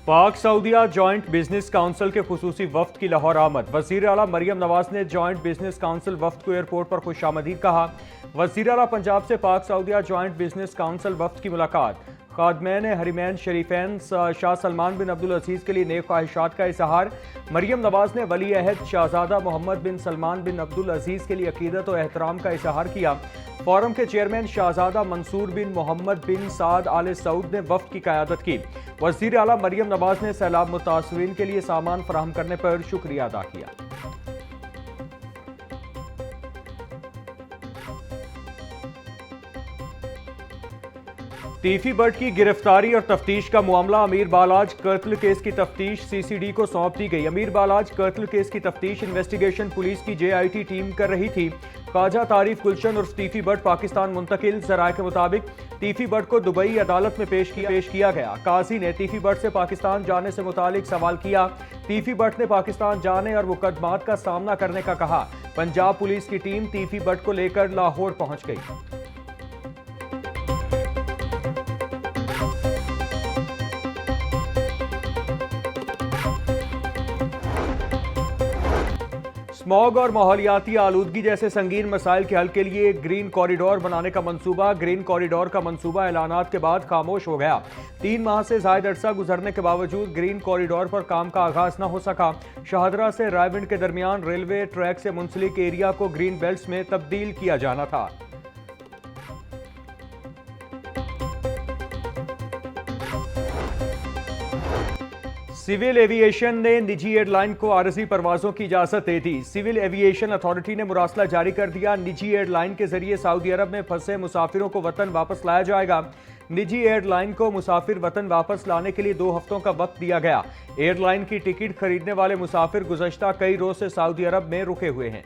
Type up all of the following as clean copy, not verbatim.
पाक सऊदीया joint business council के खुसूसी वफ्द की लाहौर आमद। वज़ीर आला मरियम नवाज ने जॉइंट बिजनेस काउंसिल वफ्द को एयरपोर्ट पर खुशामदीद कहा। वज़ीर आला पंजाब से पाक सऊदीया जॉइंट बिजनेस काउंसिल वफ्द की मुलाकात। खादमैन हरिमैन शरीफैन शाह सलमान बिन अब्दुल अजीज के लिए नेक ख्वाहिशात का इजहार। मरियम नवाज ने वली अहद शहजादा मोहम्मद बिन सलमान बिन अब्दुल अजीज के लिए अकीदत और एहतराम का इजहार किया। फोरम के चेयरमैन शहजादा मंसूर बिन मोहम्मद बिन साद आले सऊद ने वफ्द की क़यादत की। वज़ीर आला मरियम नवाज ने सैलाब मुतासरीन के लिए सामान फराहम करने पर शुक्रिया अदा किया। टीफी बट की गिरफ्तारी और तफ्तीश का मामला। अमीर बालाज कत्ल केस की तफ्तीश सीसीडी को सौंप दी गई। अमीर बालाज कत्ल केस की तफ्तीश इन्वेस्टिगेशन पुलिस की जेआईटी टीम कर रही थी। ख्वाजा तारीफ गुलशन उर्फ टीफी बट पाकिस्तान मुंतकिल। जराये के मुताबिक टीफी बट को दुबई अदालत में पेश किया गया। काजी ने टीफी बट से पाकिस्तान जाने से मुतालिक सवाल किया। टीफी बट ने पाकिस्तान जाने और मुकदमात का सामना करने का कहा। पंजाब पुलिस की टीम टीफी बट को लेकर लाहौर पहुंच गई। स्मॉग और माहौलियाती आलूदगी जैसे संगीन मसाइल के हल के लिए ग्रीन कॉरिडोर बनाने का मंसूबा। ग्रीन कॉरिडोर का मंसूबा ऐलानात के बाद खामोश हो गया। 3 माह से जायद अरसा गुजरने के बावजूद ग्रीन कॉरिडोर पर काम का आगाज न हो सका। शाहदरा से रायविंड के दरमियान रेलवे ट्रैक से मुंसलिक एरिया को ग्रीन बेल्ट में तब्दील किया जाना था। सिविल एविएशन ने निजी एयरलाइन को आरजी परवाजों की इजाजत दे दी। सिविल एविएशन अथॉरिटी ने मुरासला जारी कर दिया। निजी एयरलाइन के जरिए सऊदी अरब में फंसे मुसाफिरों को वतन वापस लाया जाएगा। निजी एयरलाइन को मुसाफिर वतन वापस लाने के लिए 2 हफ्तों का वक्त दिया गया। एयरलाइन की टिकट खरीदने वाले मुसाफिर गुज़श्ता कई रोज से सऊदी अरब में रुके हुए हैं।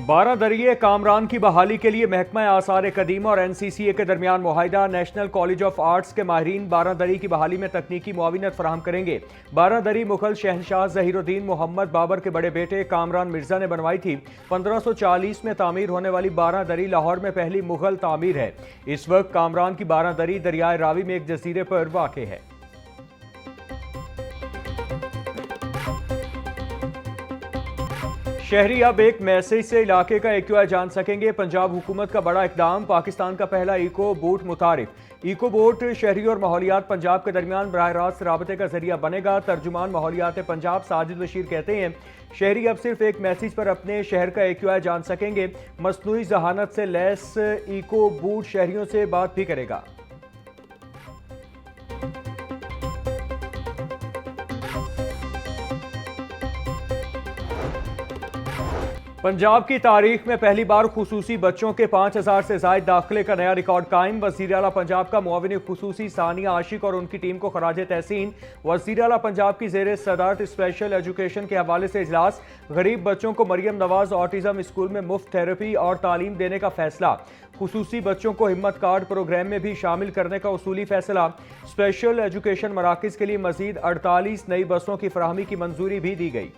बारादरिये कामरान की बहाली के लिए महकमा आसार कदीमा और NCCA के दरमियान मुआहिदा। नेशनल कॉलेज ऑफ आर्ट्स के माहिरीन बारादरी की बहाली में तकनीकी मुआविनत फराहम करेंगे। बारादरी मुगल शहनशाह ज़हीरुद्दीन मोहम्मद बाबर के बड़े बेटे कामरान मिर्जा ने बनवाई थी। 1540 में तामीर होने वाली बारादरी लाहौर में पहली मुगल तामीर है। इस वक्त कामरान की बारादरी दरियाए रावी में एक जजीरे पर वाक़ है। शहरी अब एक मैसेज से इलाके का AQI जान सकेंगे। पंजाब हुकूमत का बड़ा इकदाम। पाकिस्तान का पहला इको बोट मुतारिफ। इको बोट शहरी और माहौलियात पंजाब के दरमियान बराह रास्त राबते का जरिया बनेगा। तर्जुमान माहौलियात पंजाब साजिद बशीर कहते हैं, शहरी अब सिर्फ एक मैसेज पर अपने शहर का AQI जान सकेंगे। मसनूई जहानत से लैस इको बोट शहरियों से बात भी करेगा। पंजाब की तारीख में पहली बार खुसूसी बच्चों के 5000 से जायद दाखिले का नया रिकॉर्ड कायम। वज़ीर आला पंजाब का मुआविन खुसूसी सानिया आशिक और उनकी टीम को खराज तहसीन। वज़ीर आला पंजाब की ज़ेर सदारत स्पेशल एजुकेशन के हवाले से इजलास। गरीब बच्चों को मरियम नवाज ऑटिज़म स्कूल में मुफ्त थेरेपी और तालीम देने का फैसला। खुसूसी बच्चों को हिम्मत कार्ड प्रोग्राम में भी शामिल करने का उसूली फैसला। स्पेशल एजुकेशन मराकज़ के लिए मज़ीद 48 नई बसों की फराहमी की मंजूरी भी दी गई।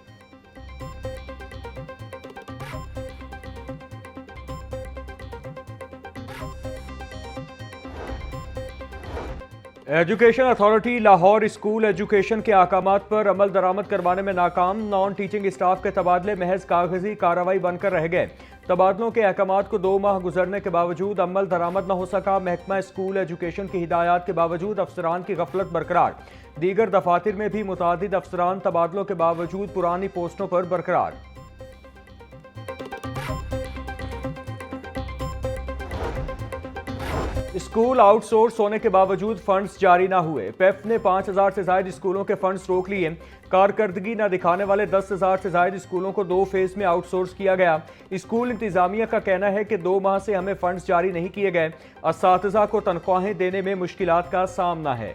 Education authority Lahore school education के अहकामात पर अमल दरामद करवाने में नाकाम। नॉन टीचिंग स्टाफ के तबादले महज कागजी कार्रवाई बनकर रह गए। तबादलों के अहकामात को 2 माह गुजरने के बावजूद अमल दरामद न हो सका। महकमा स्कूल एजुकेशन की हिदायत के बावजूद अफसरान की गफलत बरकरार। दीगर दफातर में भी मुतादिद अफसरान तबादलों के बावजूद पुरानी पोस्टों पर बरकरार। स्कूल आउटसोर्स होने के बावजूद फंड्स जारी ना हुए। पेफ ने 5000 से जायद स्कूलों के फंड्स रोक लिए। कारकर्दगी न दिखाने वाले 10,000 से जायद स्कूलों को 2 फेज में आउटसोर्स किया गया। स्कूल इंतजामिया का कहना है कि 2 माह से हमें फंड्स जारी नहीं किए गए। असातिज़ा को तनख्वाहें देने में मुश्किलात का सामना है।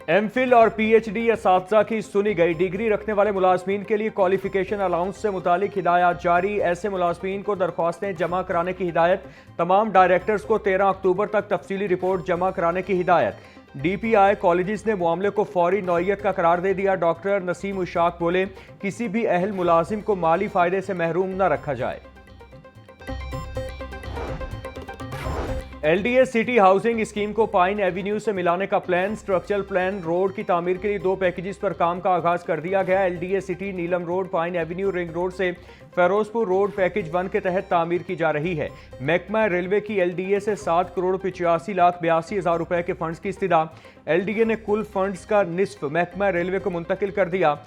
एमफिल और पीएचडी असातिज़ा की सुनी गई। डिग्री रखने वाले मुलाजमीन के लिए क्वालिफिकेशन अलाउंस से मुतालिक हिदायत जारी। ऐसे मुलाजमीन को दरख्वास्तें जमा कराने की हिदायत। तमाम डायरेक्टर्स को 13 अक्टूबर तक तफसीली रिपोर्ट जमा कराने की हिदायत। डीपीआई कॉलेजेस ने मामले को फौरी नौयत का करार दे दिया। डॉक्टर नसीम उशाक बोले, किसी भी अहल मुलाजिम को माली फायदे से महरूम न रखा जाए। एलडीए सिटी हाउसिंग स्कीम को पाइन एवेन्यू से मिलाने का प्लान। स्ट्रक्चरल प्लान रोड की तामीर के लिए 2 पैकेजेस पर काम का आगाज कर दिया गया। LDA city Neelam road, pine avenue, ring road से फेरोजपुर रोड पैकेज 1 के तहत तामीर की जा रही है। महकमा रेलवे की एलडीए से 7 करोड़ 85,82,000 रुपए के फंड्स की इस्तदा। एलडीए ने कुल फंड्स का निस्फ महकमा रेलवे को मुंतकिल कर दिया।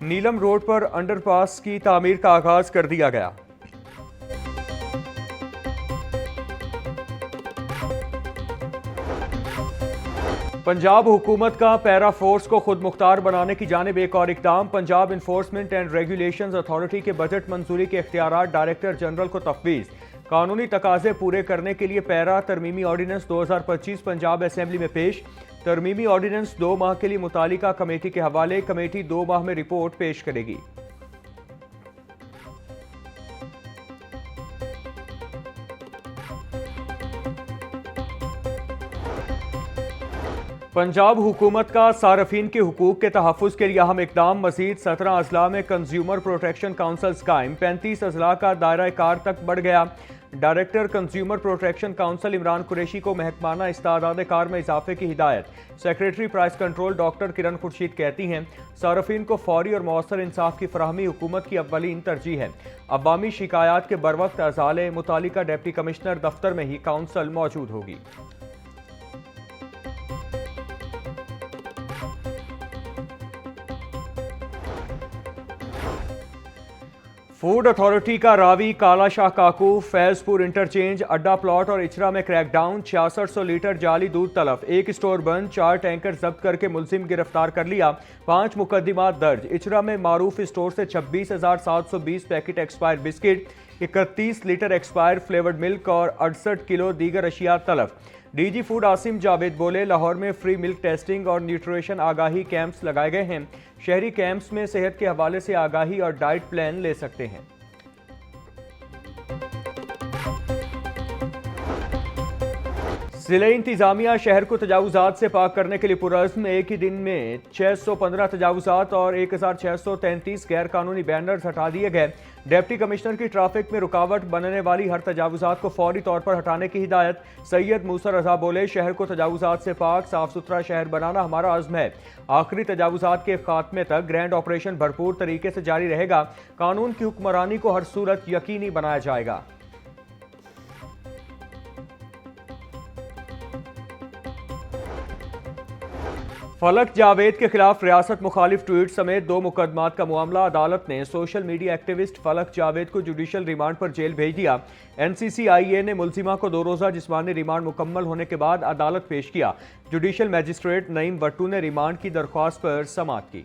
नीलम रोड पर अंडरपास की तामीर का आगाज कर दिया गया। पंजाब हुकूमत का पैरा फोर्स को खुद मुख्तार बनाने की जानिब एक और इकदाम। Punjab enforcement and regulations authority के बजट मंजूरी के इख्तियारात डायरेक्टर जनरल को तफवीज़। कानूनी तकाजे पूरे करने के लिए पैरा तरमीमी ऑर्डिनेंस 2025 पंजाब असेंबली में पेश। तरमीमी ऑर्डिनेंस 2 माह के लिए मुतालिका कमेटी के हवाले। कमेटी 2 माह में रिपोर्ट पेश करेगी। पंजाब हुकूमत का सार्फिन के हुकूक के तहफ़्फ़ुज़ के लिए अहम इक़दाम। मज़ीद 17 अजला में कंज्यूमर प्रोटेक्शन काउंसिल्स कायम। 35 अजला का दायरा कार तक बढ़ गया। Director consumer protection council Imran Qureshi को महकमाना इस्तादाद कार में इजाफे की हिदायत। सेक्रेटरी प्राइस कंट्रोल डॉक्टर किरण खुर्शीद कहती हैं, सार्फिन को फौरी और मौसर इंसाफ की फराहमी हुकूमत की अव्वलीन तरजीह है। अवामी शिकायत के बरवक्त अजाले मुतालिका डिप्टी कमिश्नर दफ्तर में ही काउंसिल मौजूद होगी। फूड अथॉरिटी का रावी, काला शाह काकू, फैजपुर इंटरचेंज, अड्डा प्लॉट और इचरा में क्रैकडाउन। 6600 लीटर जाली दूध तलफ। 1 स्टोर बंद, 4 टैंकर जब्त करके मुलजिम गिरफ्तार कर लिया। 5 मुकदमात दर्ज। इचरा में मारूफ स्टोर से 26,720 packet expire biscuit, 31 litre expire flavoured milk और 68 किलो दीगर अशिया तलफ। डीजी फूड आसिम जावेद बोले, लाहौर में फ्री मिल्क टेस्टिंग और न्यूट्रिशन आगाही कैंप्स लगाए गए हैं। शहरी कैंप्स में सेहत के हवाले से आगाही और डाइट प्लान ले सकते हैं। जिले इंतजामिया शहर को तजावुजात से पाक करने के लिए पुरज़्म। एक ही दिन में 615 तजावुजात और 1633 गैर कानूनी बैनर्स हटा दिए गए। डिप्टी कमिश्नर की ट्रैफिक में रुकावट बनने वाली हर तजावुजात को फौरी तौर पर हटाने की हिदायत। सैयद मूसा रजा बोले, शहर को तजावुजात से पाक साफ सुथरा शहर बनाना हमारा अज़्म है। आखिरी तजावुजात के खात्मे तक ग्रैंड ऑपरेशन भरपूर तरीके से जारी रहेगा। कानून की हुक्मरानी को हर सूरत यकीनी बनाया जाएगा। फलक जावेद के खिलाफ रियासत मुखालिफ ट्वीट समेत 2 मुकदमात का मामला। अदालत ने सोशल मीडिया एक्टिविस्ट फलक जावेद को जुडिशल रिमांड पर जेल भेज दिया। NCCIA ने मुलजिमा को 2 रोज़ा जिस्मानी रिमांड मुकम्मल होने के बाद अदालत पेश किया। जुडिशल मजिस्ट्रेट नईम वट्टू ने रिमांड की दरख्वास्त पर समाअत की।